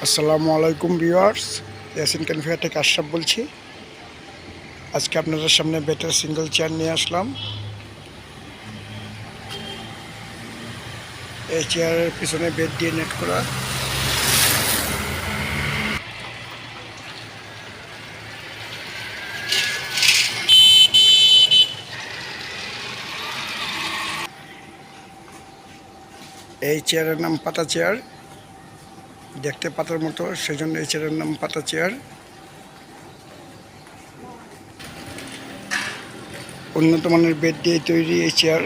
আসসালামু আলাইকুম ভিউয়ার্স, ইয়াসিন ক্যানফিয়া থেকে আশরাফ বলছি। আজকে আপনাদের সামনে বেটার সিঙ্গেল চেয়ার নিয়ে আসলাম। এই চেয়ারের পিছনে বেড দিয়ে নেট করা। এই চেয়ারের নাম পাতা চেয়ার। দেখতে পাতার মতো, সেজন্য এই চেয়ারের নাম পাতা চেয়ার। উন্নত মানের বেড দিয়ে তৈরি এই চেয়ার।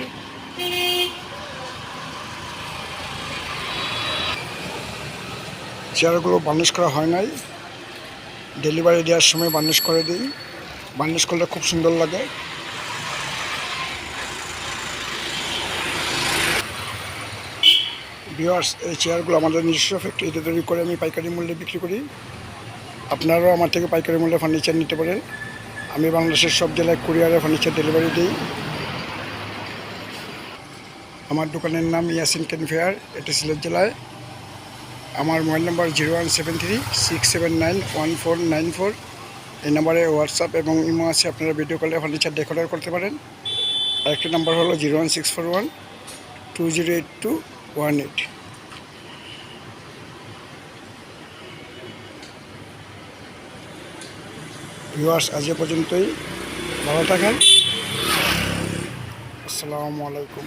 চেয়ারগুলো বার্নিশ করা হয় নাই, ডেলিভারি দেওয়ার সময় বার্নিশ করে দিই। বার্নিশ করলে খুব সুন্দর লাগে। ভিউয়ার্স, এই চেয়ারগুলো আমাদের নিজস্ব ফ্যাক্টরিতে তৈরি করে আমি পাইকারি মূল্যে বিক্রি করি। আপনারাও আমার থেকে পাইকারি মূল্যে ফার্নিচার নিতে পারেন। আমি বাংলাদেশের সব জেলায় কুরিয়ারে ফার্নিচার ডেলিভারি দিই। আমার দোকানের নাম ইয়াসিন ক্যানফেয়ার, এটি সিলেট জেলায়। আমার মোবাইল নাম্বার 01736791494। এই নাম্বারে হোয়াটসঅ্যাপ এবং ইমো আছে, আপনারা ভিডিও কলে ফার্নিচার ডেকোরেট করতে পারেন। আরেকটি নাম্বার হলো 01641208218। ভিউয়ার্স, আজ এ পর্যন্তই। ভালো থাকেন। আসসালামু আলাইকুম।